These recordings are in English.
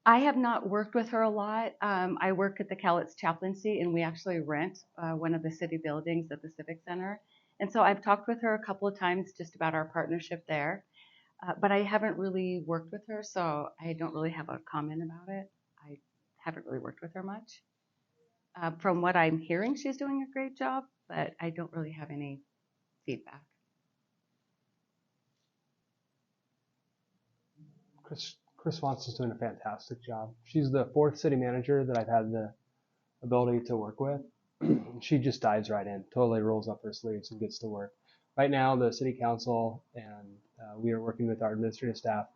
I have not worked with her a lot. I work at the Kalei chaplaincy, and we actually rent one of the city buildings at the Civic Center. And so I've talked with her a couple of times just about our partnership there. But I haven't really worked with her, so I don't really have a comment about it. I haven't really worked with her much. From what I'm hearing, she's doing a great job, but I don't really have any feedback. Chris Swanson's doing a fantastic job. She's the 4th city manager that I've had the ability to work with. She just dives right in, totally rolls up her sleeves and gets to work. Right now, the city council and we are working with our administrative staff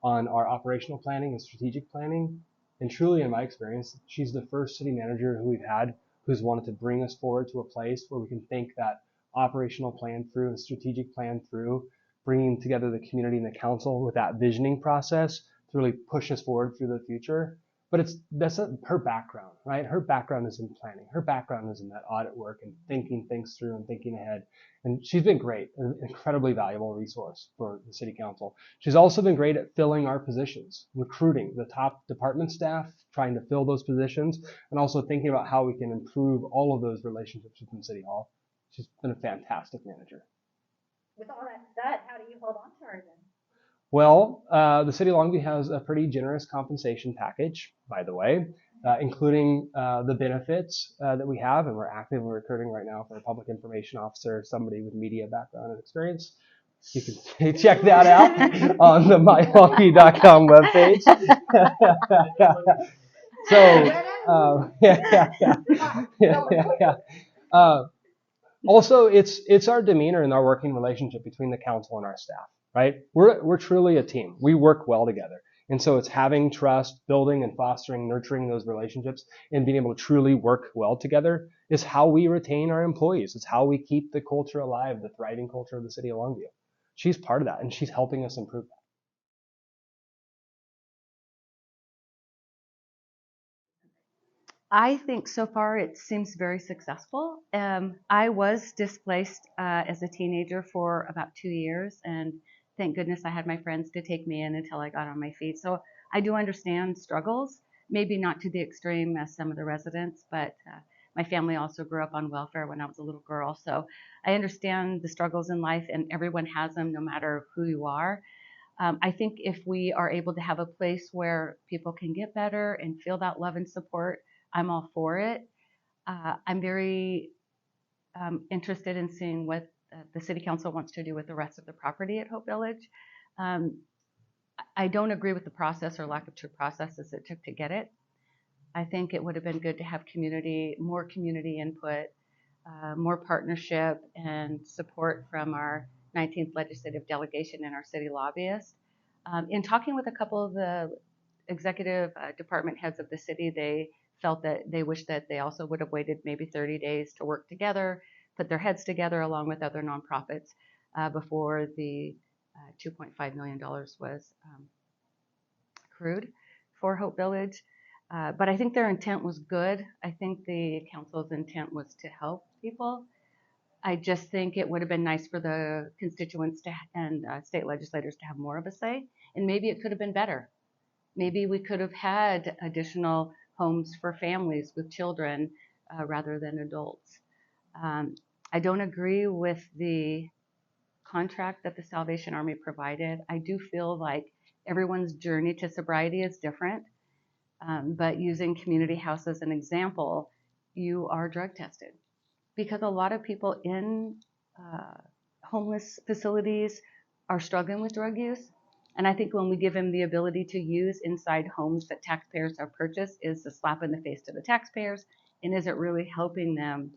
on our operational planning and strategic planning. And truly, in my experience, she's the first city manager who we've had who's wanted to bring us forward to a place where we can think that operational plan through and strategic plan through, bringing together the community and the council with that visioning process to really push us forward through the future. But that's her background, right? Her background is in planning. Her background is in that audit work and thinking things through and thinking ahead. And she's been great, an incredibly valuable resource for the city council. She's also been great at filling our positions, recruiting the top department staff, trying to fill those positions, and also thinking about how we can improve all of those relationships within City Hall. She's been a fantastic manager. With all that said, how do you hold on to her then? Well, the city of Longview has a pretty generous compensation package, by the way, including the benefits that we have, and we're actively recruiting right now for a public information officer, somebody with media background and experience. You can check that out on the mylongview.com webpage. Also, it's our demeanor and our working relationship between the council and our staff, right? We're truly a team. We work well together. And so it's having trust, building and fostering, nurturing those relationships, and being able to truly work well together is how we retain our employees. It's how we keep the culture alive, the thriving culture of the city of Longview. She's part of that, and she's helping us improve that. I think so far it seems very successful. I was displaced as a teenager for about 2 years, and thank goodness I had my friends to take me in until I got on my feet. So I do understand struggles, maybe not to the extreme as some of the residents, but my family also grew up on welfare when I was a little girl. So I understand the struggles in life, and everyone has them no matter who you are. I think if we are able to have a place where people can get better and feel that love and support, I'm all for it. I'm very interested in seeing what the city council wants to do with the rest of the property at Hope Village. I don't agree with the process or lack of true processes it took to get it. I think it would have been good to have more community input, more partnership and support from our 19th legislative delegation and our city lobbyists. In talking with a couple of the executive department heads of the city, they felt that they wished that they also would have waited maybe 30 days to work together, put their heads together along with other nonprofits before the $2.5 million was accrued for Hope Village. But I think their intent was good. I think the council's intent was to help people. I just think it would have been nice for the constituents and state legislators to have more of a say, and maybe it could have been better. Maybe we could have had additional homes for families with children rather than adults. I don't agree with the contract that the Salvation Army provided. I do feel like everyone's journey to sobriety is different, but using community house as an example, you are drug tested. Because a lot of people in homeless facilities are struggling with drug use. And I think when we give them the ability to use inside homes that taxpayers have purchased is a slap in the face to the taxpayers. And is it really helping them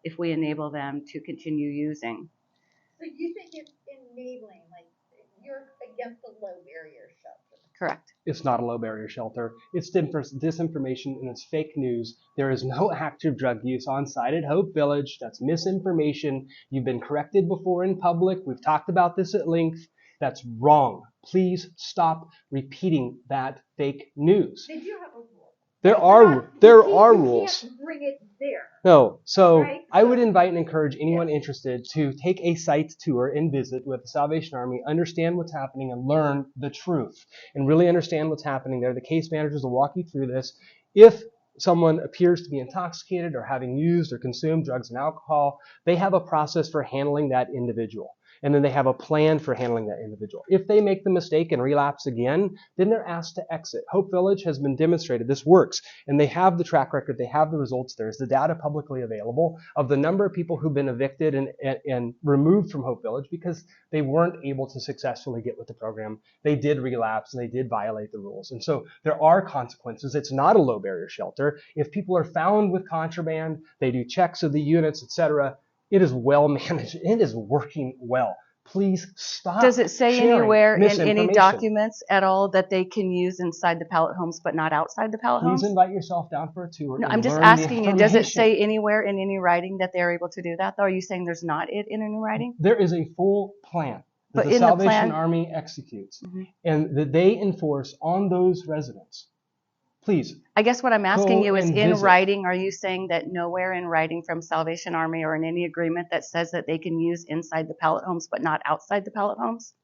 if we enable them to continue using? So you think it's enabling, like you're against the low barrier shelter? Correct. It's not a low barrier shelter. It's disinformation and it's fake news. There is no active drug use on site at Hope Village. That's misinformation. You've been corrected before in public. We've talked about this at length. That's wrong. Please stop repeating that fake news. They do have a rule. There are rules. You can't bring it there. No, so Right. I would invite and encourage anyone interested to take a site tour and visit with the Salvation Army, understand what's happening and learn the truth and really understand what's happening there. The case managers will walk you through this. If someone appears to be intoxicated or having used or consumed drugs and alcohol, they have a process for handling that individual. And then they have a plan for handling that individual. If they make the mistake and relapse again, then they're asked to exit. Hope Village has been demonstrated. This works. And they have the track record. They have the results. There's the data publicly available of the number of people who've been evicted and removed from Hope Village because they weren't able to successfully get with the program. They did relapse and they did violate the rules. And so there are consequences. It's not a low barrier shelter. If people are found with contraband, they do checks of the units, etc. It is well managed. It is working well. Please stop. Does it say sharing anywhere in any misinformation. documents at all that they can use inside the pallet homes but not outside the pallet Please homes? invite yourself down for a tour. No, and I'm just learn the asking you, does it information. say anywhere in any writing that they're able to do that? Though, are you saying there's not it in any writing? There is a full plan that But the in the Salvation plan- Army executes Mhm. and that they enforce on those residents. Please. I guess what I'm asking Go you is, and in visit. writing, are you saying that nowhere in writing from Salvation Army or in any agreement that says that they can use inside the pallet homes but not outside the pallet homes?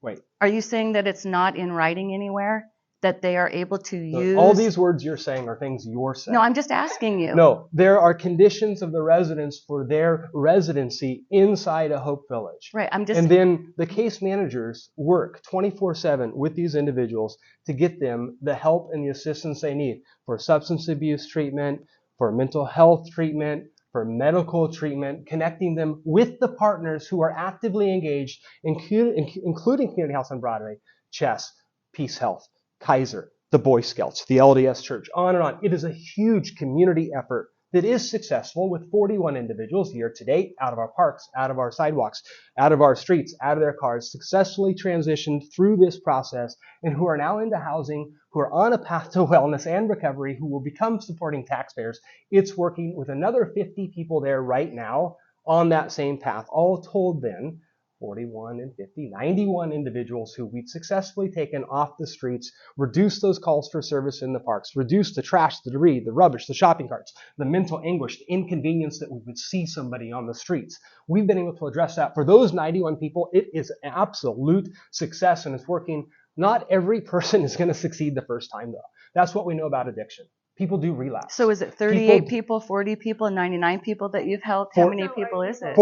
Wait. Are you saying that it's not in writing anywhere that they are able to use? All these words you're saying are things you're saying. No, I'm just asking you. No, there are conditions of the residents for their residency inside a Hope Village. Right, I'm just. And then the case managers work 24/7 with these individuals to get them the help and the assistance they need for substance abuse treatment, for mental health treatment, for medical treatment, connecting them with the partners who are actively engaged, including Community House on Broadway, Chess, Peace Health, Kaiser, the Boy Scouts, the LDS Church, on and on. It is a huge community effort that is successful with 41 individuals year to date out of our parks, out of our sidewalks, out of our streets, out of their cars, successfully transitioned through this process and who are now into housing, who are on a path to wellness and recovery, who will become supporting taxpayers. It's working with another 50 people there right now on that same path. All told then, 41 and 50, 91 individuals who we've successfully taken off the streets, reduced those calls for service in the parks, reduced the trash, the debris, the rubbish, the shopping carts, the mental anguish, the inconvenience that we would see somebody on the streets. We've been able to address that. For those 91 people, it is an absolute success and it's working. Not every person is going to succeed the first time, though. That's what we know about addiction. People do relapse. So is it 38 people, 40 people, 99 people that you've helped? How many people is it?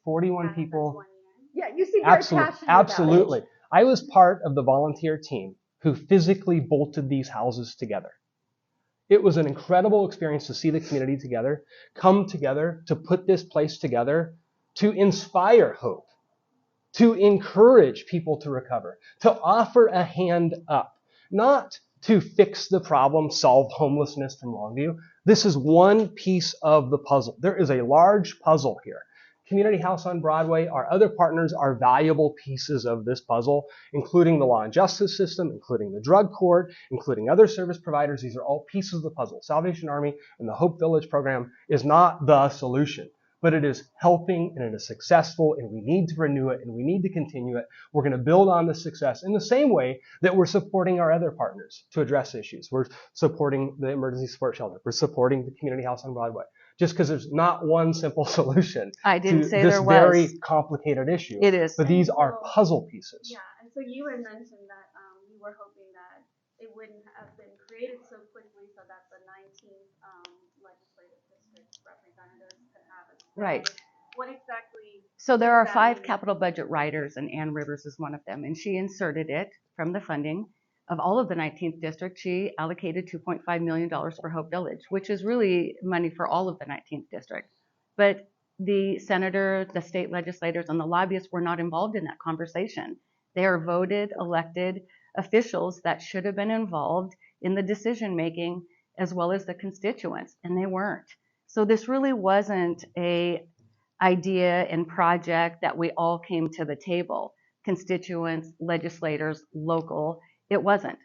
41 people. Yeah, you seem very passionate about it. Absolutely. I was part of the volunteer team who physically bolted these houses together. It was an incredible experience to see the community together, come together to put this place together, to inspire hope, to encourage people to recover, to offer a hand up, not to fix the problem, solve homelessness from Longview. This is one piece of the puzzle. There is a large puzzle here. Community House on Broadway, our other partners are valuable pieces of this puzzle, including the law and justice system, including the drug court, including other service providers. These are all pieces of the puzzle. Salvation Army and the Hope Village program is not the solution, but it is helping and it is successful and we need to renew it and we need to continue it. We're going to build on this success in the same way that we're supporting our other partners to address issues. We're supporting the emergency support shelter. We're supporting the Community House on Broadway. Just because there's not one simple solution I didn't to say this there was. very complicated issue. It is. But these are puzzle pieces. Yeah, and so you had mentioned that you were hoping that it wouldn't have been created so quickly so that the 19th legislative district representatives could have it. Right. What exactly? So there are does that 5 mean? capital budget riders, and Ann Rivers is one of them. And she inserted it from the funding of all of the 19th district. She allocated $2.5 million for Hope Village, which is really money for all of the 19th district. But the senator, the state legislators, and the lobbyists were not involved in that conversation. They are voted, elected officials that should have been involved in the decision making as well as the constituents, and they weren't. So this really wasn't a idea and project that we all came to the table. Constituents, legislators, local. It wasn't.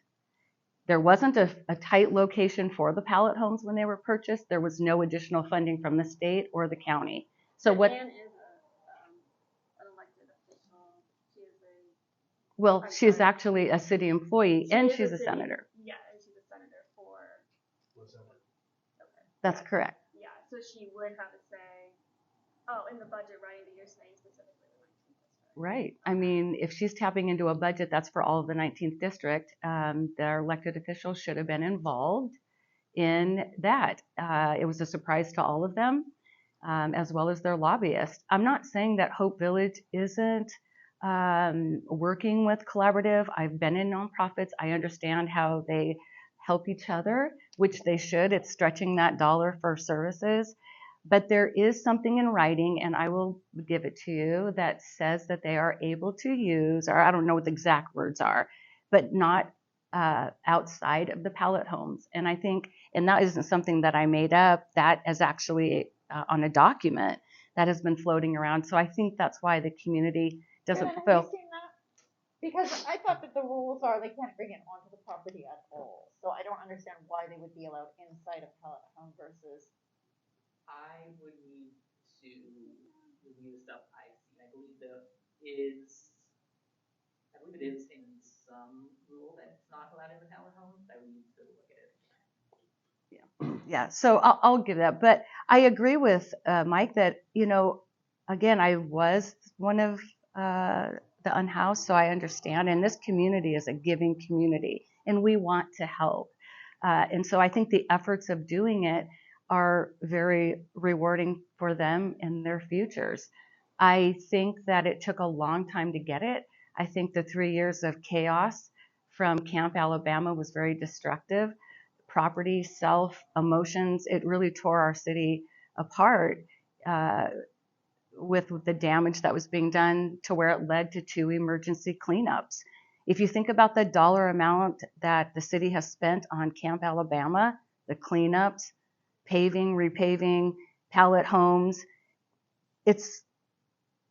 There wasn't a tight location for the pallet homes when they were purchased. There was no additional funding from the state or the county. So But what? Ann is an elected official. She is a. Well, she's actually a city employee and She is she's a city- senator. Yeah, and she's a senator for. Okay. That's correct. Yeah, So she would have a say, in the budget, right, that you're saying specifically the 19th district. Right. I mean, if she's tapping into a budget that's for all of the 19th district, their elected officials should have been involved in that. It was a surprise to all of them, as well as their lobbyists. I'm not saying that Hope Village isn't working with collaborative. I've been in nonprofits. I understand how they help each other, which they should. It's stretching that dollar for services. But there is something in writing, and I will give it to you, that says that they are able to use, or I don't know what the exact words are, but not outside of the pallet homes. And I think, and that isn't something that I made up, that is actually on a document that has been floating around. So I think that's why the community doesn't Have fulfill. you seen that? Because I thought that the rules are they can't bring it onto the property at all. So I don't understand why they would be allowed inside a pallet home versus. I would need to review the stuff I've seen. I believe it is in some rule that it's not allowed in the pallet homes. I would need to look at it. Yeah, so I'll give that. But I agree with Mike that, again, I was one of the unhoused, so I understand. And this community is a giving community, and we want to help. And so I think the efforts of doing it are very rewarding for them in their futures. I think that it took a long time to get it. I think the 3 years of chaos from Camp Alabama was very destructive. Property, self, emotions, it really tore our city apart with the damage that was being done to where it led to 2 emergency cleanups. If you think about the dollar amount that the city has spent on Camp Alabama, the cleanups, paving, repaving, pallet homes,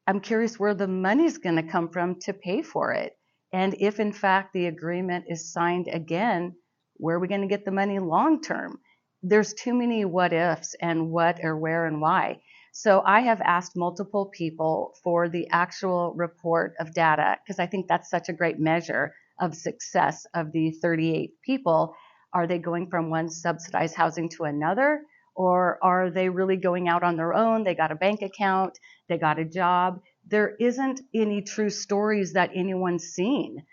I'm curious where the money's going to come from to pay for it. And if in fact the agreement is signed again, where are we going to get the money long term? There's too many what ifs and what or where and why. So I have asked multiple people for the actual report of data, because I think that's such a great measure of success of the 38 people. Are they going from one subsidized housing to another? Or are they really going out on their own? They got a bank account, they got a job. There isn't any true stories that anyone's seen.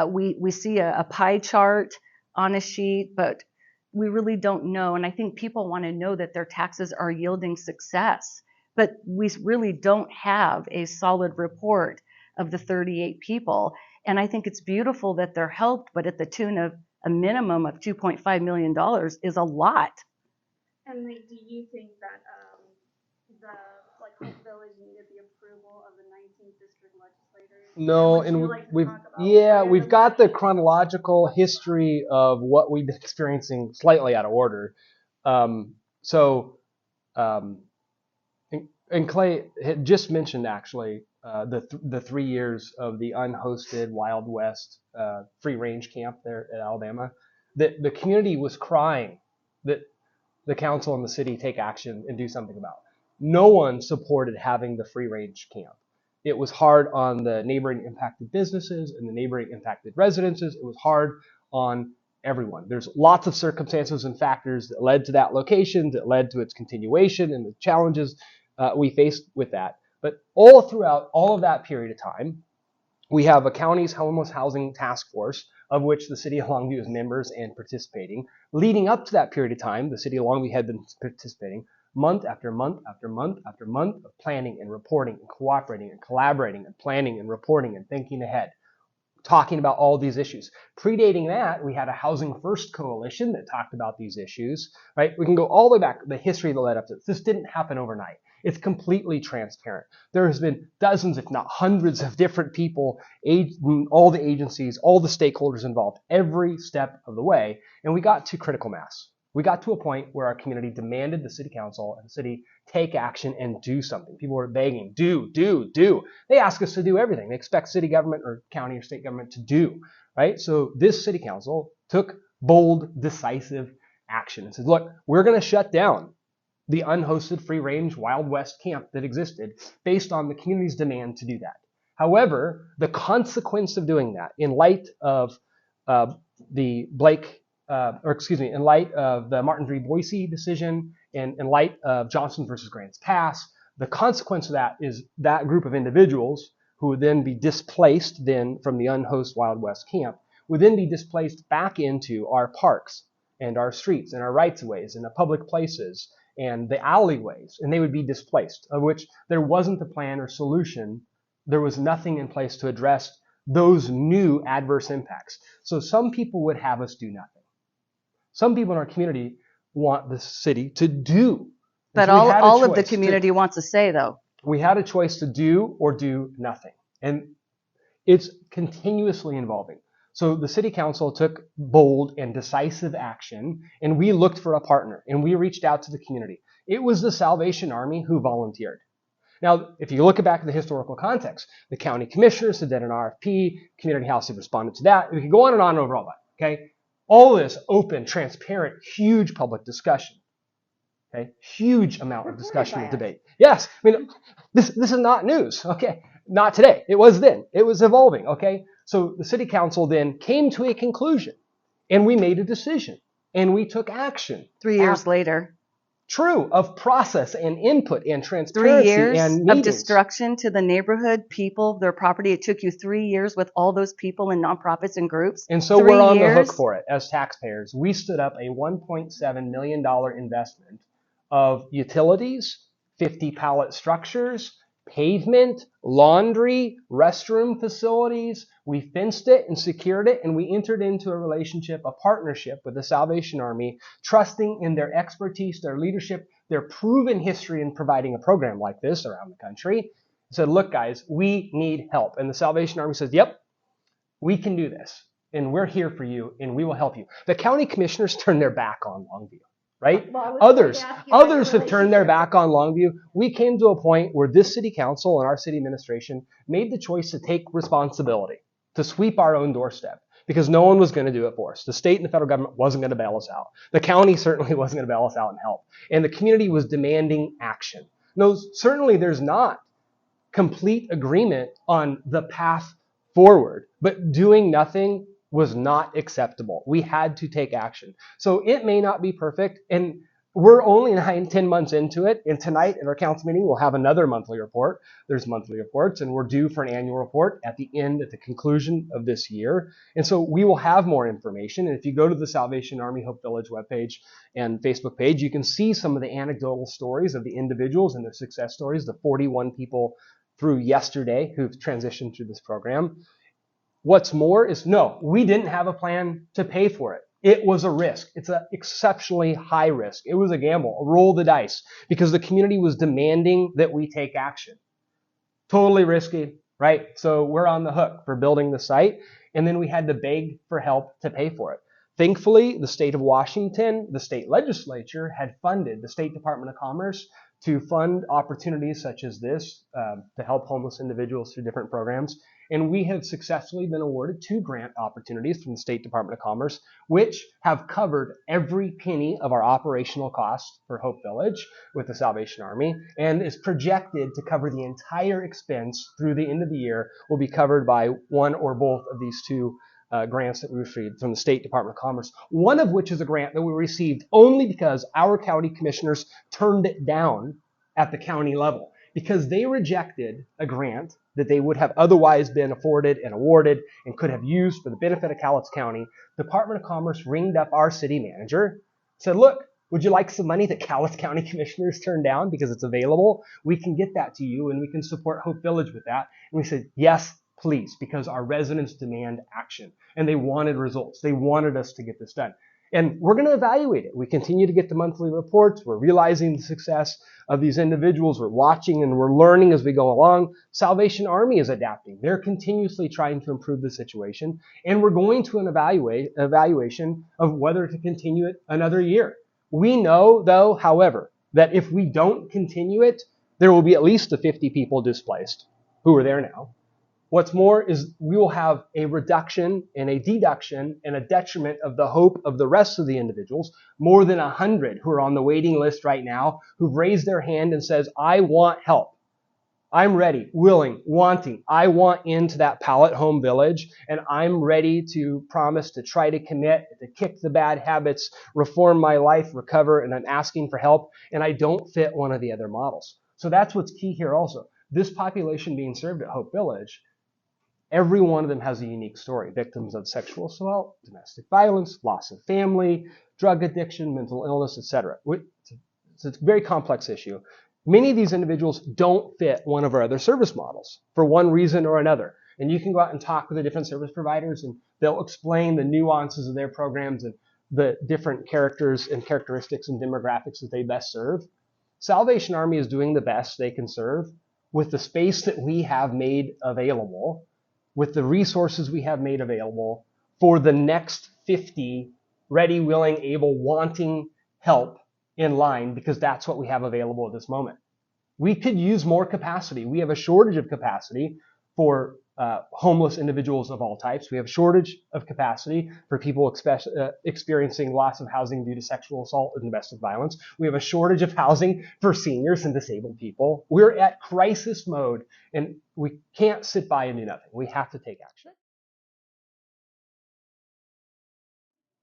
We see a pie chart on a sheet, but we really don't know. And I think people want to know that their taxes are yielding success, but we really don't have a solid report of the 38 people. And I think it's beautiful that they're helped, but at the tune of a minimum of $2.5 million is a lot. And do you think that Hope Village needed the approval of the 19th district legislators? No, and we've got the chronological history of what we've been experiencing slightly out of order. And Clay had just mentioned actually the 3 years of the unhosted Wild West free range camp there at Alabama. That the community was crying that the council and the city take action and do something about it. No one supported having the free range camp. It was hard on the neighboring impacted businesses and the neighboring impacted residences. It was hard on everyone. There's lots of circumstances and factors that led to that location, that led to its continuation and the challenges we faced with that. But all throughout all of that period of time, we have a county's homeless housing task force, of which the city of Longview is members and participating. Leading up to that period of time, the city of Longview had been participating month after month after month after month of planning and reporting and cooperating and collaborating and planning and reporting and thinking ahead, talking about all these issues. Predating that, we had a Housing First Coalition that talked about these issues, right? We can go all the way back, the history that led up to this. This didn't happen overnight. It's completely transparent. There has been dozens, if not hundreds, of different people, all the agencies, all the stakeholders involved, every step of the way, and we got to critical mass. We got to a point where our community demanded the city council and the city take action and do something. People were begging, do. They ask us to do everything. They expect city government or county or state government to do, right? So this city council took bold, decisive action and said, look, we're going to shut down the unhosted free-range Wild West camp that existed based on the community's demand to do that. However, the consequence of doing that, in light of in light of the Martin v. Boise decision And in light of Johnson versus Grants Pass, the consequence of that is that group of individuals who would then be displaced then from the unhost Wild West camp would then be displaced back into our parks and our streets and our rights-of-ways and the public places and the alleyways, and they would be displaced, of which there wasn't a plan or solution. There was nothing in place to address those new adverse impacts. So some people would have us do nothing. Some people in our community want the city to do. But So we had a all of the choice community wants a say, though. We had a choice to do or do nothing. And it's continuously evolving. So the city council took bold and decisive action, and we looked for a partner, and we reached out to the community. It was the Salvation Army who volunteered. Now, if you look back at the historical context, the county commissioners had done an RFP, community house had responded to that. We could go on and on over all that, okay? All this open, transparent, huge public discussion. Okay, huge amount of discussion and debate. Yes, I mean, this is not news, okay? Not today. It was then. It was evolving, okay? So the city council then came to a conclusion, and we made a decision, and we took action. 3 years later. True, of process and input and transparency 3 years and of meetings. destruction to the neighborhood, people, their property. It took you 3 years with all those people and nonprofits and groups. And so 3 we're on the years. hook for it as taxpayers. We stood up a $1.7 million investment of utilities, 50 pallet structures, pavement, laundry, restroom facilities. We fenced it and secured it, and we entered into a relationship, a partnership with the Salvation Army, trusting in their expertise, their leadership, their proven history in providing a program like this around the country. Said, look, guys, we need help. And the Salvation Army says, yep, we can do this, and we're here for you, and we will help you. The county commissioners turned their back on Longview. Right? Well, Others about have turned their back on Longview. We came to a point where this city council and our city administration made the choice to take responsibility, to sweep our own doorstep, because no one was going to do it for us. The state and the federal government wasn't going to bail us out. The county certainly wasn't going to bail us out and help. And the community was demanding action. No, certainly there's not complete agreement on the path forward, but doing nothing was not acceptable. We had to take action. So it may not be perfect, and we're only 9-10 months into it, and tonight at our council meeting, we'll have another monthly report. There's monthly reports, and we're due for an annual report at the conclusion of this year. And so we will have more information, and if you go to the Salvation Army Hope Village webpage and Facebook page, you can see some of the anecdotal stories of the individuals and their success stories, the 41 people through yesterday who've transitioned through this program. What's more is, no, we didn't have a plan to pay for it. It was a risk. It's an exceptionally high risk. It was a gamble, a roll of the dice, because the community was demanding that we take action. Totally risky, right? So we're on the hook for building the site, and then we had to beg for help to pay for it. Thankfully, the state of Washington, the state legislature, had funded the State Department of Commerce to fund opportunities such as this to help homeless individuals through different programs. And we have successfully been awarded 2 grant opportunities from the State Department of Commerce, which have covered every penny of our operational costs for Hope Village with the Salvation Army, and is projected to cover the entire expense through the end of the year, will be covered by one or both of these 2 grants that we received from the State Department of Commerce, one of which is a grant that we received only because our county commissioners turned it down at the county level, because they rejected a grant that they would have otherwise been afforded and awarded and could have used for the benefit of Cowlitz County. Department of Commerce ringed up our city manager, said, look, would you like some money that Cowlitz County commissioners turned down because it's available? We can get that to you, and we can support Hope Village with that. And we said, yes, please, because our residents demand action, and they wanted results. They wanted us to get this done. And we're going to evaluate it. We continue to get the monthly reports. We're realizing the success of these individuals. We're watching and we're learning as we go along. Salvation Army is adapting. They're continuously trying to improve the situation. And we're going to an evaluation of whether to continue it another year. We know, though, however, that if we don't continue it, there will be at least the 50 people displaced who are there now. What's more is we will have a reduction and a deduction and a detriment of the hope of the rest of the individuals, more than 100 who are on the waiting list right now, who've raised their hand and says, I want help. I'm ready, willing, wanting. I want into that pallet home village, and I'm ready to promise to try to commit, to kick the bad habits, reform my life, recover, and I'm asking for help, and I don't fit one of the other models. So that's what's key here also. This population being served at Hope Village, every one of them has a unique story. Victims of sexual assault, domestic violence, loss of family, drug addiction, mental illness, etc. It's a very complex issue. Many of these individuals don't fit one of our other service models for one reason or another. And you can go out and talk with the different service providers, and they'll explain the nuances of their programs and the different characters and characteristics and demographics that they best serve. Salvation Army is doing the best they can serve with the space that we have made available, with the resources we have made available for the next 50 ready, willing, able, wanting help in line, because that's what we have available at this moment. We could use more capacity. We have a shortage of capacity for homeless individuals of all types. We have a shortage of capacity for people experiencing loss of housing due to sexual assault and domestic violence. We have a shortage of housing for seniors and disabled people. We're at crisis mode, and we can't sit by and do nothing. We have to take action.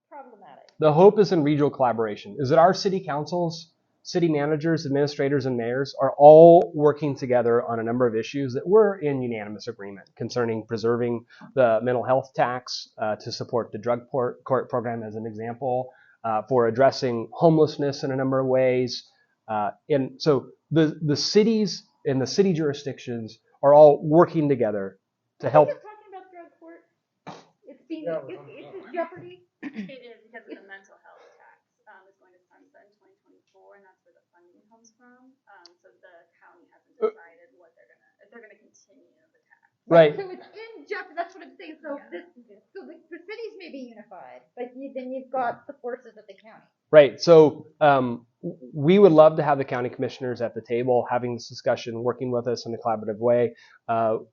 Problematic. The hope is in regional collaboration, is that our city councils, city managers, administrators, and mayors are all working together on a number of issues that we're in unanimous agreement concerning preserving the mental health tax to support the drug court program as an example, for addressing homelessness in a number of ways. And so the cities and the city jurisdictions are all working together to help. Are you talking about drug court? It's being, it's jeopardy. It is because of the mental health tax. It's going to sunset in 2024, and that's where the funding comes from. So the county hasn't decided what if they're gonna continue the tax. Right. So it's in jeopardy. That's what I'm saying. So the cities may be unified, but then you've got the forces of the county. Right. So we would love to have the county commissioners at the table having this discussion, working with us in a collaborative way.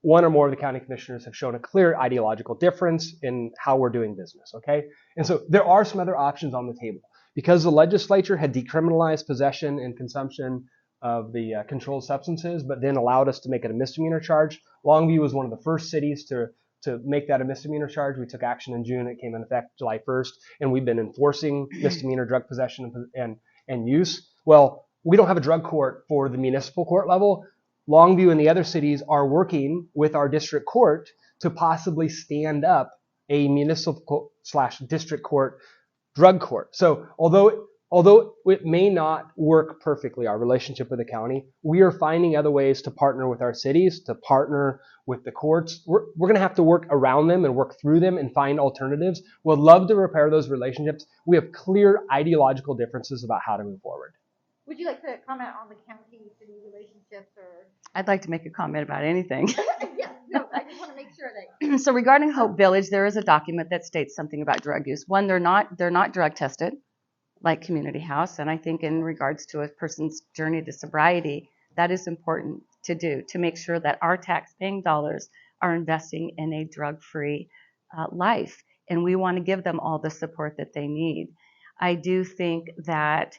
One or more of the county commissioners have shown a clear ideological difference in how we're doing business. Okay. And so there are some other options on the table. Because the legislature had decriminalized possession and consumption of the controlled substances, but then allowed us to make it a misdemeanor charge. Longview was one of the first cities to make that a misdemeanor charge. We took action in June. It came into effect July 1st, and we've been enforcing misdemeanor drug possession and use. Well, we don't have a drug court for the municipal court level. Longview and the other cities are working with our district court to possibly stand up a municipal/district court drug court. So although it may not work perfectly, our relationship with the county, we are finding other ways to partner with our cities, to partner with the courts. We're going to have to work around them and work through them and find alternatives. We'd love to repair those relationships. We have clear ideological differences about how to move forward. Would you like to comment on the county-city relationships, or? I'd like to make a comment about anything. Yes, no, I just want to make sure that. So regarding Hope Village, there is a document that states something about drug use. One, they're not drug tested like Community House, and I think in regards to a person's journey to sobriety, that is important to do, to make sure that our tax-paying dollars are investing in a drug-free life, and we want to give them all the support that they need. I do think that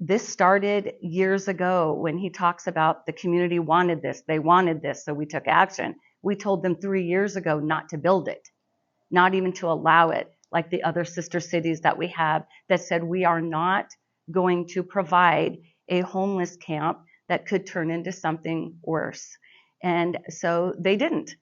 this started years ago when he talks about the community wanted this, they wanted this, so we took action. We told them 3 years ago not to build it, not even to allow it, like the other sister cities that we have that said we are not going to provide a homeless camp that could turn into something worse. And so they didn't.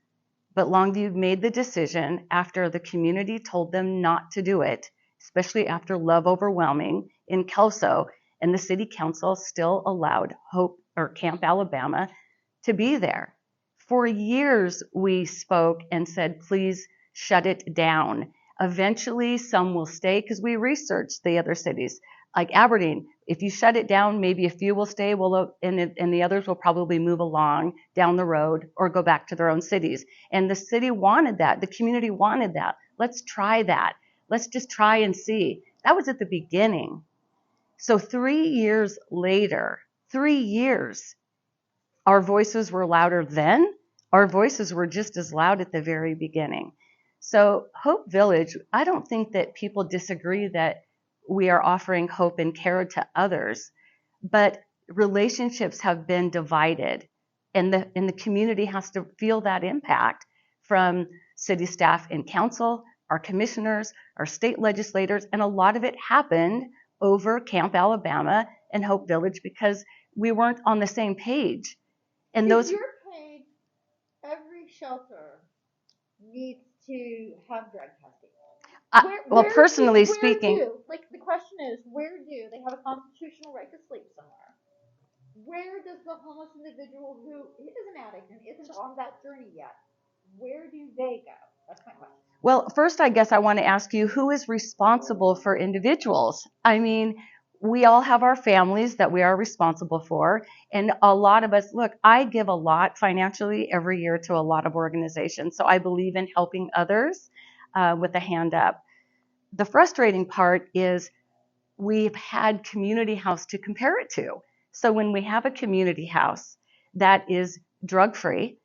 But Longview made the decision after the community told them not to do it, especially after Love Overwhelming in Kelso, and the city council still allowed Hope or Camp Alabama to be there. For years, we spoke and said, please shut it down. Eventually, some will stay because we researched the other cities. Like Aberdeen, if you shut it down, maybe a few will stay, and the others will probably move along down the road or go back to their own cities. And the city wanted that. The community wanted that. Let's try that. Let's just try and see. That was at the beginning. So 3 years later, 3 years, our voices were louder then. Our voices were just as loud at the very beginning. So Hope Village, I don't think that people disagree that we are offering hope and care to others, but relationships have been divided And the community has to feel that impact from city staff and council, our commissioners, our state legislators, and a lot of it happened over Camp Alabama and Hope Village because we weren't on the same page. And If those, you're paid, every shelter needs to have drug testing. well, personally speaking, Like the question is, where do they have a constitutional right to sleep somewhere? Where does the homeless individual who is an addict and isn't on that journey yet, where do they go? That's my question. well, first, I guess I want to ask you, who is responsible for individuals? I mean, we all have our families that we are responsible for. And a lot of us, look, I give a lot financially every year to a lot of organizations. So I believe in helping others with a hand up. The frustrating part is we've had community house to compare it to. So when we have a community house that is drug-free,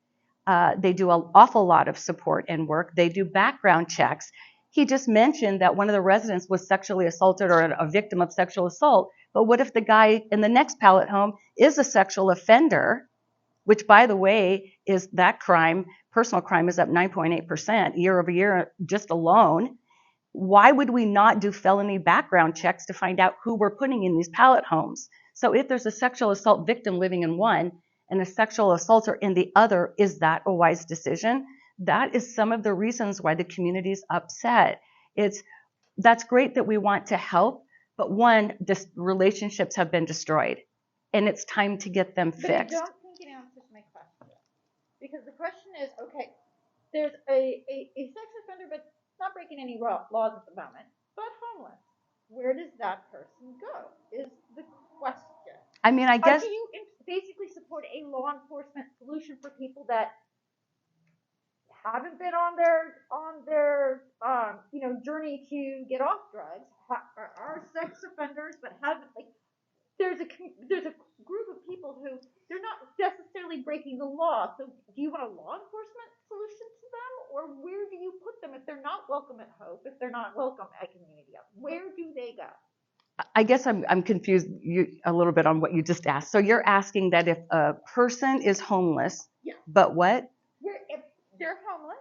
they do an awful lot of support and work. They do background checks. He just mentioned that one of the residents was sexually assaulted or a victim of sexual assault. But what if the guy in the next pallet home is a sexual offender, which, by the way, is that crime, personal crime, is up 9.8% year over year just alone. Why would we not do felony background checks to find out who we're putting in these pallet homes? So if there's a sexual assault victim living in one and a sexual assaulter in the other, is that a wise decision? That is some of the reasons why the community is upset. That's great that we want to help, but one, relationships have been destroyed, and it's time to get them fixed. But I don't think it answers my question. Because the question is, okay, there's a sex offender, but not breaking any laws at the moment, but homeless. Where does that person go? Is the question. I mean, I guess. How do you basically support a law enforcement solution for people that haven't been on their journey to get off drugs, are sex offenders, but haven't, like, there's a group of people who they're not necessarily breaking the law. So do you want a law enforcement solution to them, or where do you put them if they're not welcome at Hope, if they're not welcome at Community Up? Where do they go? I guess I'm confused a little bit on what you just asked. So you're asking that if a person is homeless, yeah, but what? If they're homeless,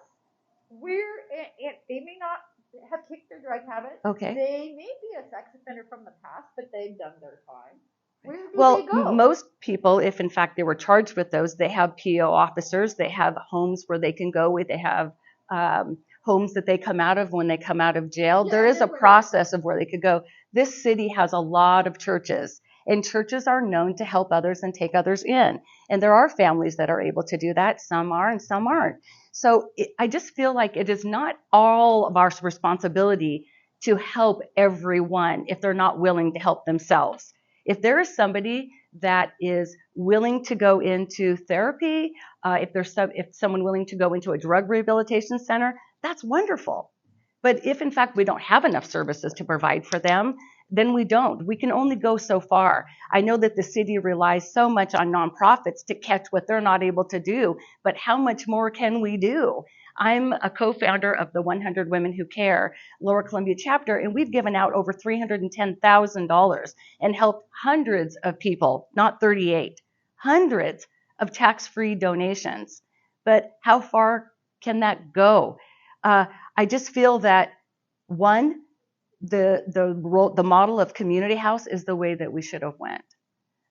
they may not have kicked their drug habit. Okay. They may be a sex offender from the past, but they've done their time. Where do they go? Most people, if in fact they were charged with those, they have PO officers. They have homes where they can go. They have homes that they come out of when they come out of jail. There is a process of where they could go. This city has a lot of churches, and churches are known to help others and take others in. And there are families that are able to do that. Some are and some aren't. So I just feel like it is not all of our responsibility to help everyone if they're not willing to help themselves. If there is somebody that is willing to go into therapy, if someone willing to go into a drug rehabilitation center, that's wonderful. But if in fact we don't have enough services to provide for them, then we don't. We can only go so far. I know that the city relies so much on nonprofits to catch what they're not able to do, but how much more can we do? I'm a co-founder of the 100 Women Who Care Lower Columbia chapter, and we've given out over $310,000 and helped hundreds of people, not 38, hundreds of tax-free donations. But how far can that go? I just feel that, one, the model of community house is the way that we should have went.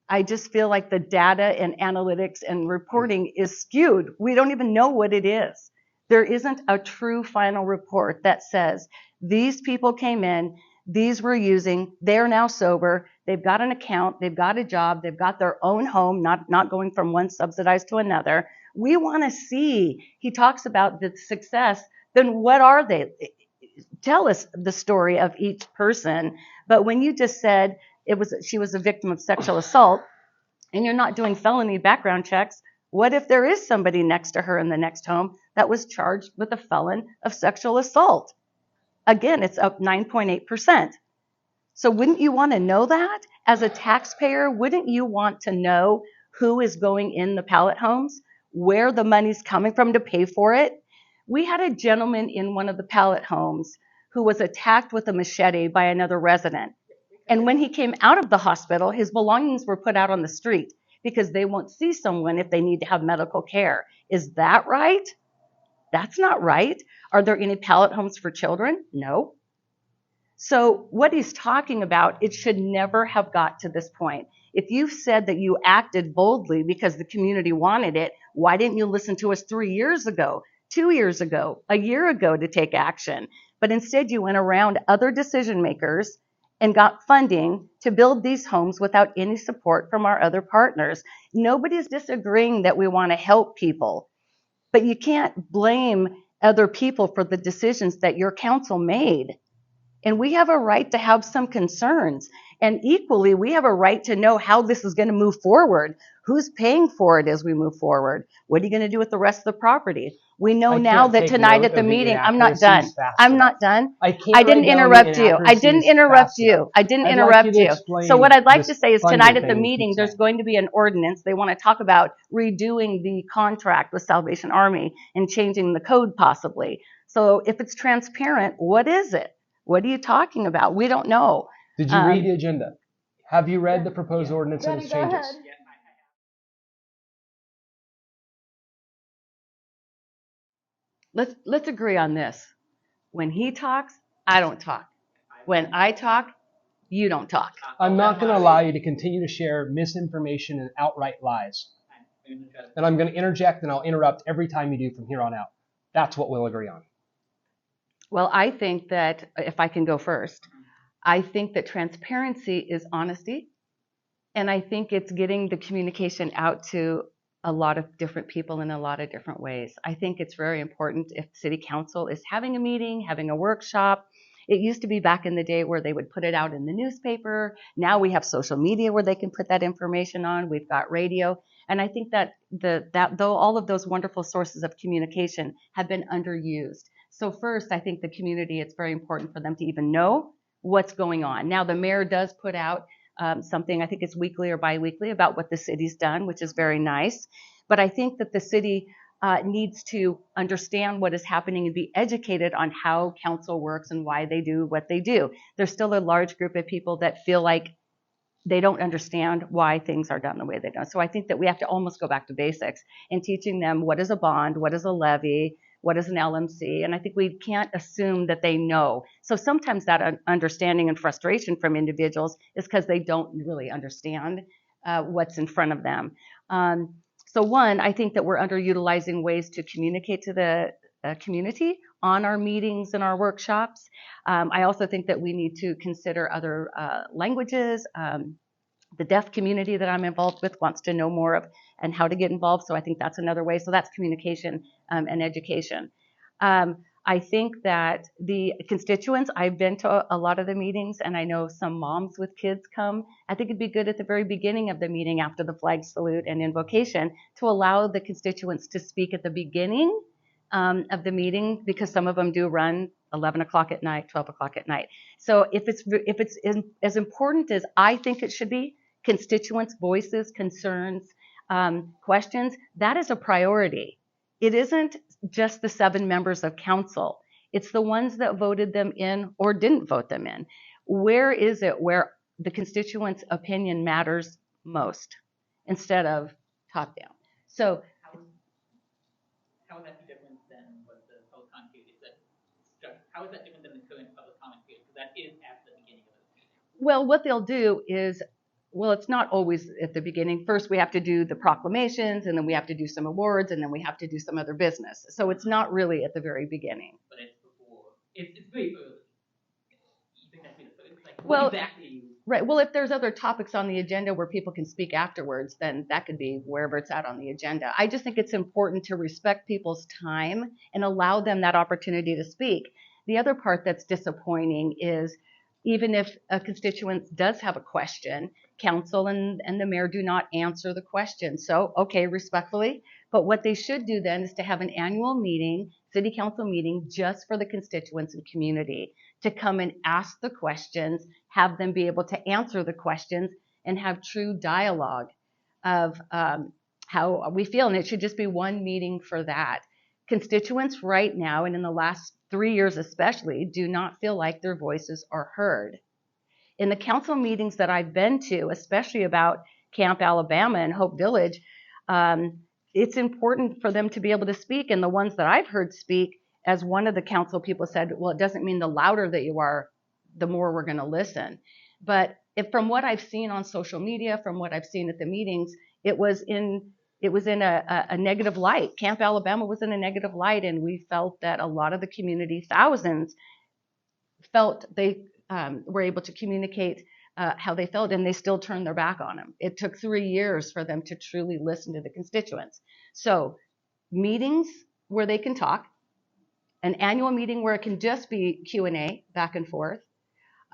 I just feel like the data and analytics and reporting is skewed. We don't even know what it is. There isn't a true final report that says these people came in, these were using, they're now sober, they've got an account, they've got a job, they've got their own home, not going from one subsidized to another. We want to see. He talks about the success. Then what are they? Tell us the story of each person. But when you just said she was a victim of sexual assault, and you're not doing felony background checks, what if there is somebody next to her in the next home that was charged with a felon of sexual assault? Again, it's up 9.8%. So wouldn't you want to know that? As a taxpayer, wouldn't you want to know who is going in the pallet homes, where the money's coming from to pay for it? We had a gentleman in one of the pallet homes who was attacked with a machete by another resident. And when he came out of the hospital, his belongings were put out on the street because they won't see someone if they need to have medical care. Is that right? That's not right. Are there any pallet homes for children? No. So what he's talking about, it should never have got to this point. If you said that you acted boldly because the community wanted it, why didn't you listen to us 3 years ago, 2 years ago, a year ago to take action? But instead you went around other decision makers and got funding to build these homes without any support from our other partners. Nobody's disagreeing that we want to help people, but you can't blame other people for the decisions that your council made. And we have a right to have some concerns. And equally, we have a right to know how this is going to move forward. Who's paying for it as we move forward? What are you going to do with the rest of the property? We know now that tonight at the meeting, I'm not done. I'm not done. I didn't interrupt you. I didn't interrupt you. I didn't interrupt you. So what I'd like to say is tonight at the meeting, there's going to be an ordinance. They want to talk about redoing the contract with Salvation Army and changing the code possibly. So if it's transparent, what is it? What are you talking about? We don't know. Did you read the agenda? Have you read the proposed ordinance and its changes? Let's agree on this. When he talks, I don't talk. When I talk, you don't talk. I'm not going to allow you to continue to share misinformation and outright lies. And I'm going to interject and I'll interrupt every time you do from here on out. That's what we'll agree on. Well, I think that, if I can go first, I think that transparency is honesty. And I think it's getting the communication out to a lot of different people in a lot of different ways. I think it's very important if City Council is having a meeting, having a workshop. It used to be back in the day where they would put it out in the newspaper. Now we have social media where they can put that information on. We've got radio. And I think that though all of those wonderful sources of communication have been underused. So first, I think the community, it's very important for them to even know what's going on. Now, the mayor does put out something, I think it's weekly or biweekly, about what the city's done, which is very nice. But I think that the city needs to understand what is happening and be educated on how council works and why they do what they do. There's still a large group of people that feel like they don't understand why things are done the way they're done. So I think that we have to almost go back to basics and teaching them what is a bond, what is a levy, what is an LMC, and I think we can't assume that they know. So sometimes that understanding and frustration from individuals is because they don't really understand what's in front of them. So one, I think that we're underutilizing ways to communicate to the community on our meetings and our workshops. I also think that we need to consider other languages. The deaf community that I'm involved with wants to know more of and how to get involved. So I think that's another way. So that's communication and education. I think that the constituents, I've been to a lot of the meetings and I know some moms with kids come. I think it'd be good at the very beginning of the meeting after the flag salute and invocation to allow the constituents to speak at the beginning of the meeting, because some of them do run 11 o'clock at night, 12 o'clock at night. So if it's as important as I think it should be, constituents' voices, concerns, questions, that is a priority. It isn't just the 7 members of council. It's the ones that voted them in or didn't vote them in. Where is it where the constituents' opinion matters most instead of top down? So how is that different than what the public comment period is? How is that different than the current public comment period? Because that is at the beginning of the meeting. Well, what they'll do is, well, it's not always at the beginning. First, we have to do the proclamations, and then we have to do some awards, and then we have to do some other business. So it's not really at the very beginning. But it's before. It's very early. You think that's like, well, what exactly? Right. Well, if there's other topics on the agenda where people can speak afterwards, then that could be wherever it's at on the agenda. I just think it's important to respect people's time and allow them that opportunity to speak. The other part that's disappointing is, even if a constituent does have a question, council and the mayor do not answer the question. So, okay, respectfully, but what they should do then is to have an annual meeting, city council meeting, just for the constituents and community to come and ask the questions, have them be able to answer the questions, and have true dialogue of how we feel. And it should just be one meeting for that. Constituents right now, and in the last 3 years especially, do not feel like their voices are heard. In the council meetings that I've been to, especially about Camp Alabama and Hope Village, it's important for them to be able to speak. And the ones that I've heard speak, as one of the council people said, well, it doesn't mean the louder that you are, the more we're going to listen. But from what I've seen on social media, from what I've seen at the meetings, it was in a negative light. Camp Alabama was in a negative light, and we felt that a lot of the community, thousands, felt they were able to communicate how they felt, and they still turned their back on them. It took 3 years for them to truly listen to the constituents. So meetings where they can talk, an annual meeting where it can just be Q&A back and forth.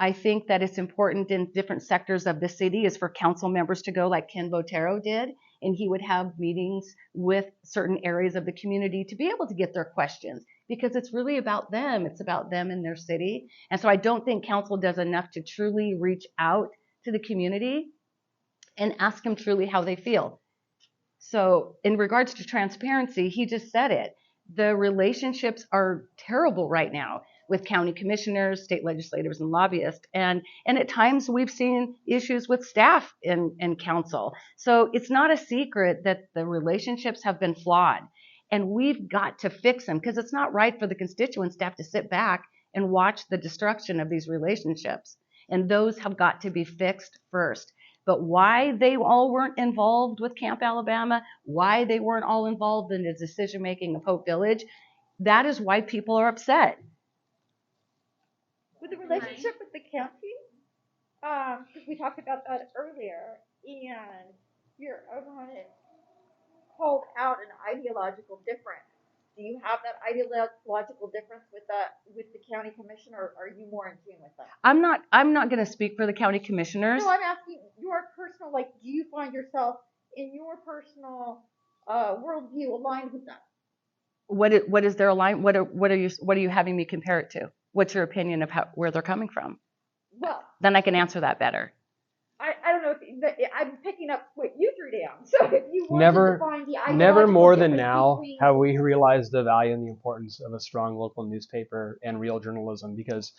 I think that it's important in different sectors of the city is for council members to go like Ken Botero did, and he would have meetings with certain areas of the community to be able to get their questions, because it's really about them. It's about them and their city. And so I don't think council does enough to truly reach out to the community and ask them truly how they feel. So in regards to transparency, he just said it. The relationships are terrible right now with county commissioners, state legislators, and lobbyists. And at times we've seen issues with staff in council. So it's not a secret that the relationships have been flawed. And we've got to fix them, because it's not right for the constituents to have to sit back and watch the destruction of these relationships. And those have got to be fixed first. But why they all weren't involved with Camp Alabama, why they weren't all involved in the decision-making of Hope Village, that is why people are upset. With the relationship with the county, because we talked about that earlier, and your opponent called out an ideological difference. Do you have that ideological difference with the county commission, or are you more in tune with that? I'm not going to speak for the county commissioners. No, I'm asking your personal, like, do you find yourself in your personal worldview aligned with that? What is their line? What are you having me compare it to? What's your opinion of where they're coming from? Well, then I can answer that better. I don't know if I'm picking up what you threw down. So if you want to find the ideological never more than difference now between... have we realized the value and the importance of a strong local newspaper and real journalism, because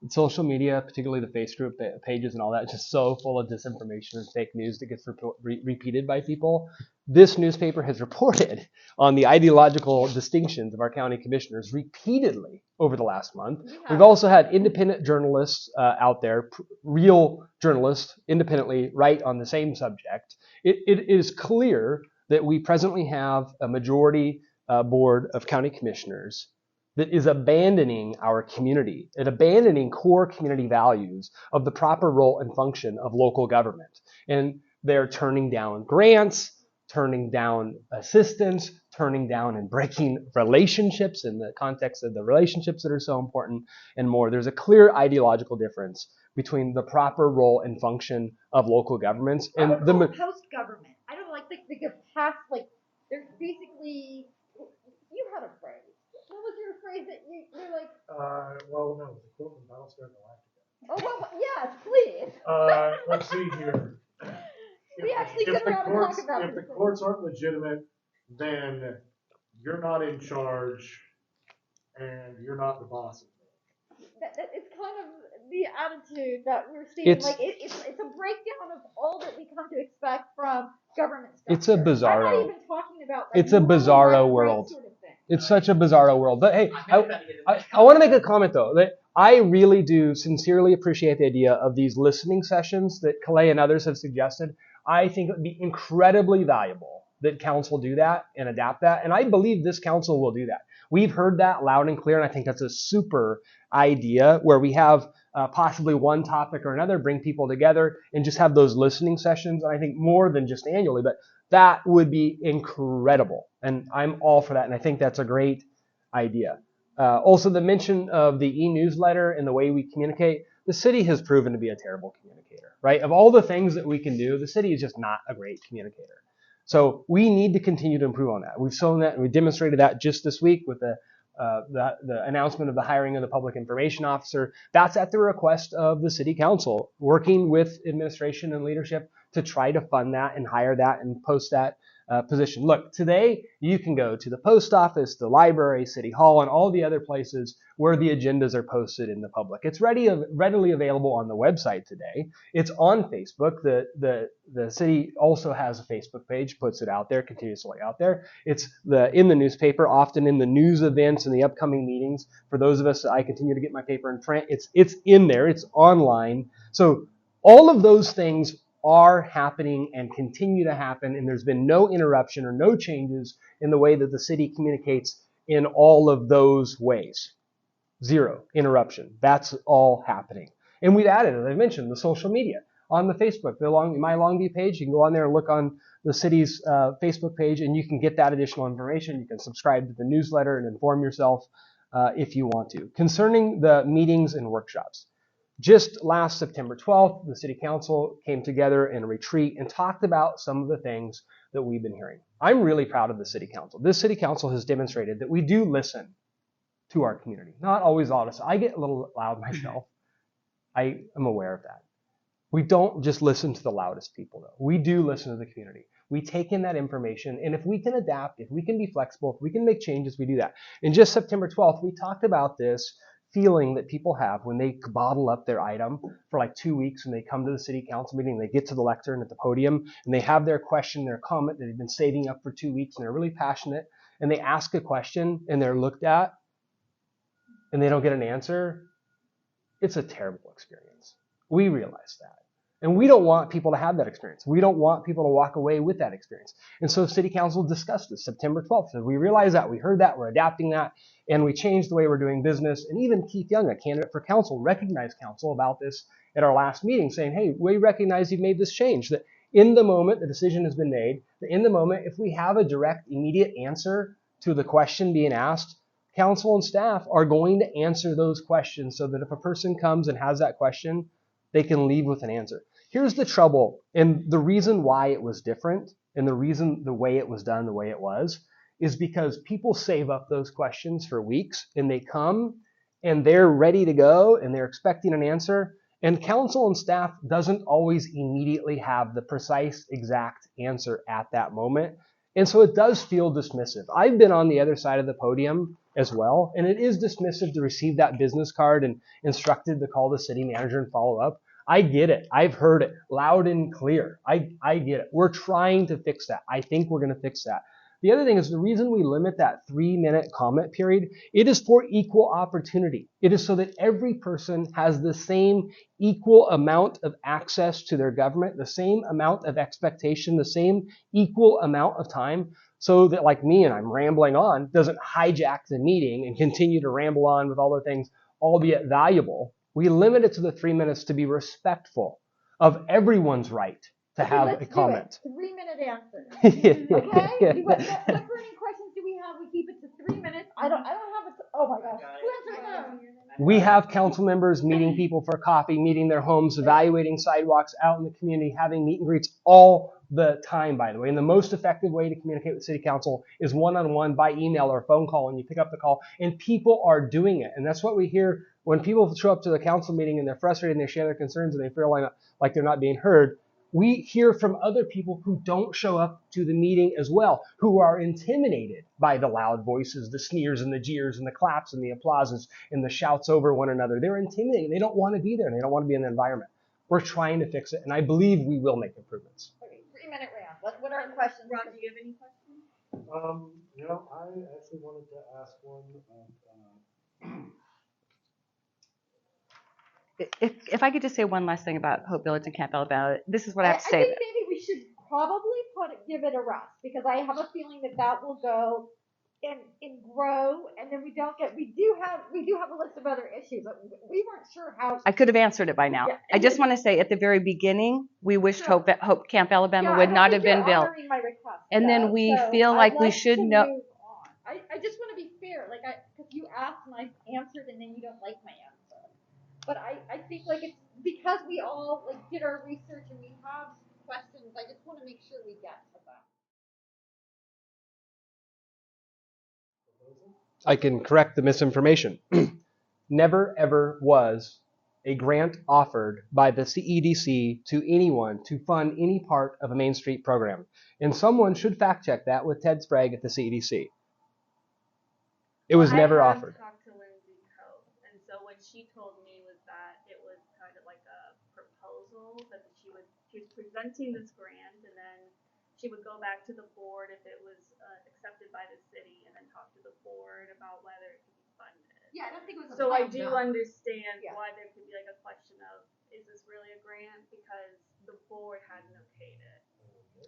social media, particularly the Facebook pages and all that, is just so full of disinformation and fake news that gets repeated by people. This newspaper has reported on the ideological distinctions of our county commissioners repeatedly over the last month. Yeah. We've also had independent journalists out there, real journalists, independently write on the same subject. It is clear that we presently have a majority board of county commissioners that is abandoning our community and abandoning core community values of the proper role and function of local government. And they're turning down grants, turning down assistance, turning down and breaking relationships in the context of the relationships that are so important, and more. There's a clear ideological difference between the proper role and function of local governments and the post-government. I don't like the past, like, there's basically, you had a phrase. What was your phrase that you're like? Well, no, the quote from Battlestar Galactica. Oh, well, yes, please. Let's see here. We actually sit around and talk about If the courts aren't legitimate, then you're not in charge, and you're not the boss of me. It's kind of the attitude that we're seeing. It's a breakdown of all that we come to expect from government structure. It's a bizarro. I'm not even talking about. Like, it's a bizarro world. Sort of it's such a bizarro world. But hey, I want to make a comment though. That I really do sincerely appreciate the idea of these listening sessions that Kalei and others have suggested. I think it would be incredibly valuable that council do that and adapt that. And I believe this council will do that. We've heard that loud and clear, and I think that's a super idea where we have possibly one topic or another, bring people together and just have those listening sessions. And I think more than just annually, but that would be incredible. And I'm all for that. And I think that's a great idea. Also, the mention of the e-newsletter and the way we communicate, the city has proven to be a terrible communicator, right? Of all the things that we can do, the city is just not a great communicator. So we need to continue to improve on that. We've shown that, and we demonstrated that just this week with the announcement of the hiring of the public information officer. That's at the request of the city council, working with administration and leadership to try to fund that and hire that and post that position. Look, today you can go to the post office, the library, City Hall, and all the other places where the agendas are posted in the public. It's readily available on the website today. It's on Facebook. The city also has a Facebook page, puts it out there, continuously out there. It's in the newspaper, often in the news events and the upcoming meetings. For those of us that I continue to get my paper in print, it's in there. It's online. So all of those things are happening and continue to happen, and there's been no interruption or no changes in the way that the city communicates in all of those ways. Zero interruption. That's all happening. And we've added, as I mentioned, the social media. On the Facebook, my Longview page, you can go on there and look on the city's Facebook page, and you can get that additional information. You can subscribe to the newsletter and inform yourself if you want to. Concerning the meetings and workshops, just last September 12th, the City Council came together in a retreat and talked about some of the things that we've been hearing. I'm really proud of the City Council. This City Council has demonstrated that we do listen to our community. Not always honest. I get a little loud myself. I am aware of that. We don't just listen to the loudest people, though. We do listen to the community. We take in that information, and if we can adapt, if we can be flexible, if we can make changes, we do that. And just September 12th, we talked about this feeling that people have when they bottle up their item for like 2 weeks and they come to the city council meeting, they get to the lectern at the podium, and they have their question, their comment that they've been saving up for 2 weeks, and they're really passionate, and they ask a question, and they're looked at, and they don't get an answer. It's a terrible experience. We realize that. And we don't want people to have that experience. We don't want people to walk away with that experience. And so City Council discussed this September 12th. So we realize that, we heard that, we're adapting that, and we changed the way we're doing business. And even Keith Young, a candidate for council, recognized council about this at our last meeting, saying, hey, we recognize you've made this change, that in the moment the decision has been made, that in the moment, if we have a direct, immediate answer to the question being asked, council and staff are going to answer those questions so that if a person comes and has that question, they can leave with an answer. Here's the trouble, and the reason why it was different, and the reason the way it was done the way it was, is because people save up those questions for weeks, and they come, and they're ready to go, and they're expecting an answer, and council and staff doesn't always immediately have the precise, exact answer at that moment, and so it does feel dismissive. I've been on the other side of the podium as well, and it is dismissive to receive that business card and instructed to call the city manager and follow up. I get it. I've heard it loud and clear. I get it. We're trying to fix that. I think we're going to fix that. The other thing is the reason we limit that 3-minute comment period, it is for equal opportunity. It is so that every person has the same equal amount of access to their government, the same amount of expectation, the same equal amount of time, so that like me, and I'm rambling on, doesn't hijack the meeting and continue to ramble on with all the things, albeit valuable. We limit it to the 3 minutes to be respectful of everyone's right to have a comment. 3-minute answer. Okay? What burning questions do we have? We keep it to 3 minutes. I don't have it. Oh my gosh. Who answers those? We have council members meeting people for coffee, meeting their homes, evaluating sidewalks out in the community, having meet and greets all the time, by the way. And the most effective way to communicate with city council is one-on-one by email or phone call, and you pick up the call, and people are doing it. And that's what we hear when people show up to the council meeting and they're frustrated and they share their concerns and they feel like they're not being heard. We hear from other people who don't show up to the meeting as well, who are intimidated by the loud voices, the sneers and the jeers and the claps and the applauses and the shouts over one another. They're intimidated. They don't want to be there. They don't want to be in the environment. We're trying to fix it, and I believe we will make improvements. Okay, 3-minute round. What are the questions? Rob, do you have any questions? I actually wanted to ask one. If I could just say one last thing about Hope Village and Camp Alabama, this is what I have to I say. think maybe we should probably give it a rest, because I have a feeling that will go and grow, and then we do have a list of other issues. We weren't sure how. I could have answered it by now. Yeah, I just want to say at the very beginning, we wished Sure. Hope Camp Alabama Yeah, would I not think have been you're built. honoring my request, And then we so feel I'd like we should to know. move on. I just want to be fair, because you asked and I answered, and then you don't like my answer. But I think it's because we all did our research and we have questions. I just want to make sure we get to them. I can correct the misinformation. Never, ever was a grant offered by the CEDC to anyone to fund any part of a Main Street program. And someone should fact check that with Ted Sprague at the CEDC. It was never offered. I have talked to Lindsay Coe, and so what she told me was that it was kind of like a proposal that she was presenting this grant, and then she would go back to the board if it was accepted by the city, and then talk to the board about whether it could be funded. Yeah, I don't think it was. So I do understand Yeah. why there could be like a question of, is this really a grant? Because the board hadn't okayed it.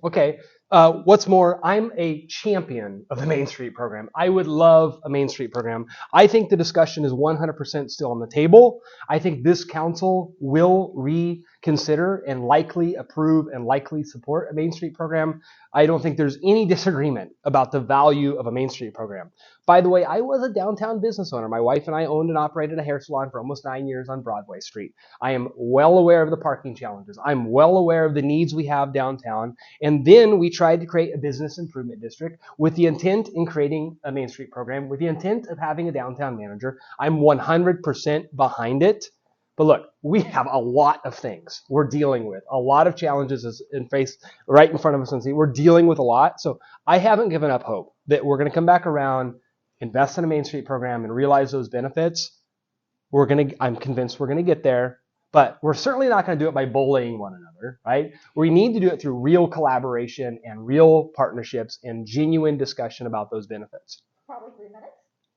Okay. What's more, I'm a champion of the Main Street program. I would love a Main Street program. I think the discussion is 100% still on the table. I think this council will reconsider and likely approve and likely support a Main Street program. I don't think there's any disagreement about the value of a Main Street program. By the way, I was a downtown business owner. My wife and I owned and operated a hair salon for almost 9 years on Broadway Street. I am well aware of the parking challenges. I'm well aware of the needs we have downtown. And then we tried to create a business improvement district with the intent in creating a Main Street program, with the intent of having a downtown manager. I'm 100% behind it. But look, we have a lot of things we're dealing with, a lot of challenges right in front of us. And we're dealing with a lot. So I haven't given up hope that we're going to come back around, invest in a Main Street program, and realize those benefits. I'm convinced we're going to get there. But we're certainly not going to do it by bullying one another, right? We need to do it through real collaboration and real partnerships and genuine discussion about those benefits. Probably 3 minutes.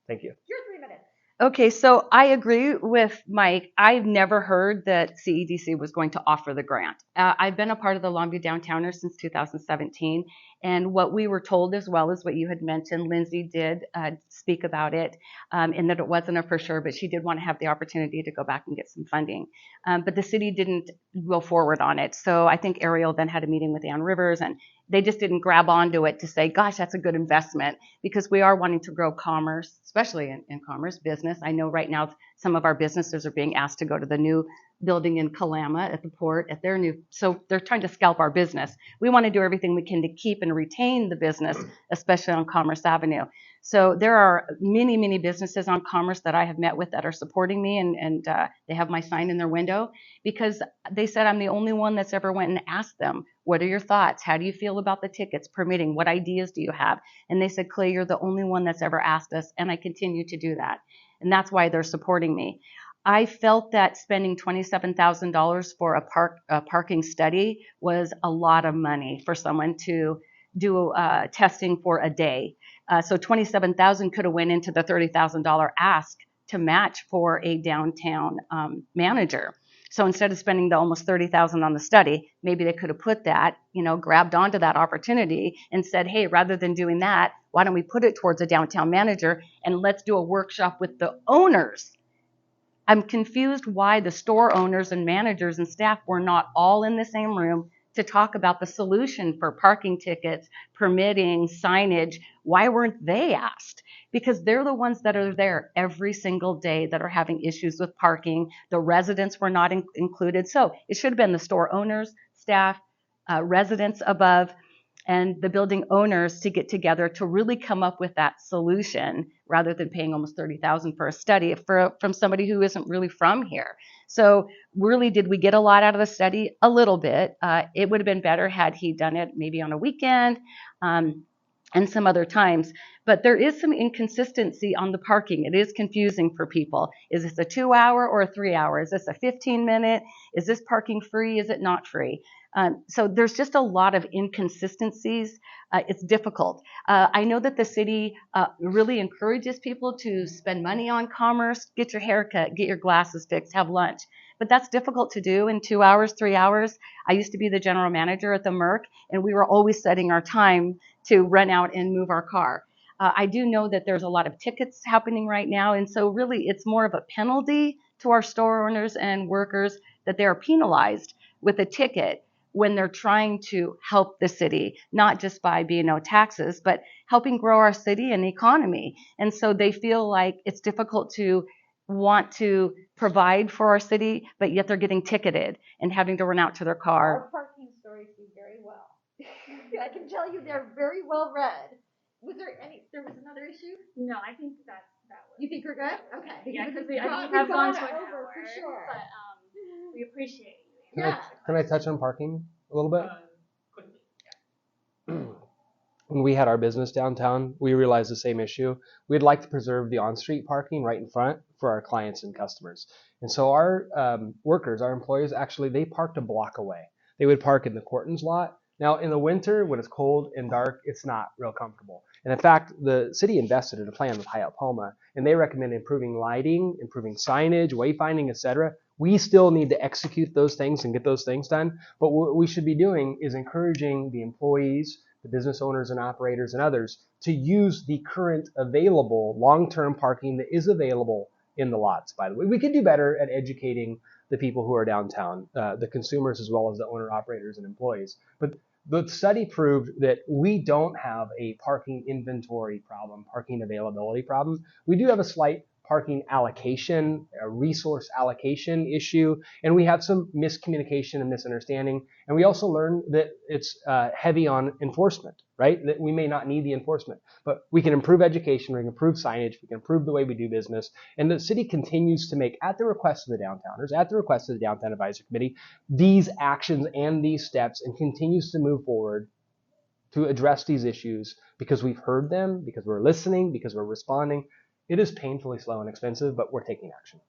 Thank you. Your 3 minutes. Okay, so I agree with Mike. I've never heard that CEDC was going to offer the grant. I've been a part of the Longview Downtowners since 2017, and what we were told, as well as what you had mentioned, Lindsay did speak about it, and that it wasn't a for sure, but she did want to have the opportunity to go back and get some funding. But the city didn't go forward on it. So I think Ariel then had a meeting with Ann Rivers, and they just didn't grab onto it to say, gosh, that's a good investment, because we are wanting to grow commerce, especially in commerce business. I know right now some of our businesses are being asked to go to the new building in Kalama at the port at their new, so they're trying to scalp our business. We want to do everything we can to keep and retain the business, especially on Commerce Avenue. So there are many, many businesses on Commerce that I have met with that are supporting me, and they have my sign in their window, because they said I'm the only one that's ever went and asked them, what are your thoughts? How do you feel about the tickets, permitting? What ideas do you have? And they said, Kalei, you're the only one that's ever asked us, and I continue to do that. And that's why they're supporting me. I felt that spending $27,000 for a parking study was a lot of money for someone to do testing for a day. So $27,000 could have went into the $30,000 ask to match for a downtown manager. So instead of spending the almost $30,000 on the study, maybe they could have put that, grabbed onto that opportunity and said, hey, rather than doing that, why don't we put it towards a downtown manager and let's do a workshop with the owners. I'm confused why the store owners and managers and staff were not all in the same room to talk about the solution for parking tickets, permitting, signage. Why weren't they asked? Because they're the ones that are there every single day that are having issues with parking. The residents were not included. So it should have been the store owners, staff, residents above, and the building owners to get together to really come up with that solution, rather than paying almost $30,000 for a study from somebody who isn't really from here. So really, did we get a lot out of the study? A little bit. It would have been better had he done it maybe on a weekend and some other times. But there is some inconsistency on the parking. It is confusing for people. Is this a 2-hour or a 3-hour? Is this a 15-minute? Is this parking free? Is it not free? So there's just a lot of inconsistencies. It's difficult. I know that the city really encourages people to spend money on commerce, get your hair cut, get your glasses fixed, have lunch. But that's difficult to do in 2 hours, 3 hours. I used to be the general manager at the Merc, and we were always setting our time to run out and move our car. I do know that there's a lot of tickets happening right now, and so really it's more of a penalty to our store owners and workers that they are penalized with a ticket when they're trying to help the city, not just by B&O taxes, but helping grow our city and economy. And so they feel like it's difficult to want to provide for our city, but yet they're getting ticketed and having to run out to their car. Our parking stories do very well. I can tell you they're very well read. There was another issue? No, I think that was. You think we're good? Okay. Yeah, because we've have gone to an over hour. for sure. But We appreciate you. Can I touch on parking a little bit? Quickly. When we had our business downtown, we realized the same issue. We'd like to preserve the on-street parking right in front for our clients and customers. And so our workers, our employees, actually, they parked a block away. They would park in the Cortons lot. Now, in the winter, when it's cold and dark, it's not real comfortable. And in fact, the city invested in a plan with Hyatt Palma, and they recommend improving lighting, improving signage, wayfinding, etc. We still need to execute those things and get those things done. But what we should be doing is encouraging the employees, the business owners and operators and others to use the current available long-term parking that is available in the lots, by the way. We could do better at educating the people who are downtown, the consumers as well as the owner operators and employees. But the study proved that we don't have a parking inventory problem, parking availability problem. We do have a slight parking allocation, a resource allocation issue, and we have some miscommunication and misunderstanding. And we also learned that it's heavy on enforcement, right? That we may not need the enforcement, but we can improve education, we can improve signage, we can improve the way we do business. And the city continues to make, at the request of the downtowners, at the request of the Downtown Advisory Committee, these actions and these steps, and continues to move forward to address these issues because we've heard them, because we're listening, because we're responding. It is painfully slow and expensive, but we're taking action.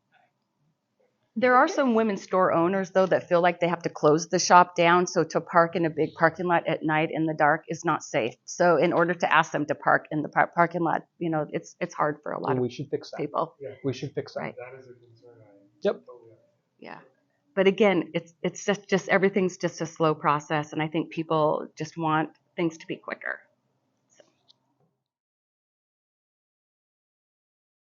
There are some women's store owners, though, that feel like they have to close the shop down. So to park in a big parking lot at night in the dark is not safe. So in order to ask them to park in the parking lot, it's hard for a lot And of we should fix that. people. Yeah, We should fix that. Right. that is a concern. Yep. Totally. Yeah. But again, it's just everything's just a slow process. And I think people just want things to be quicker.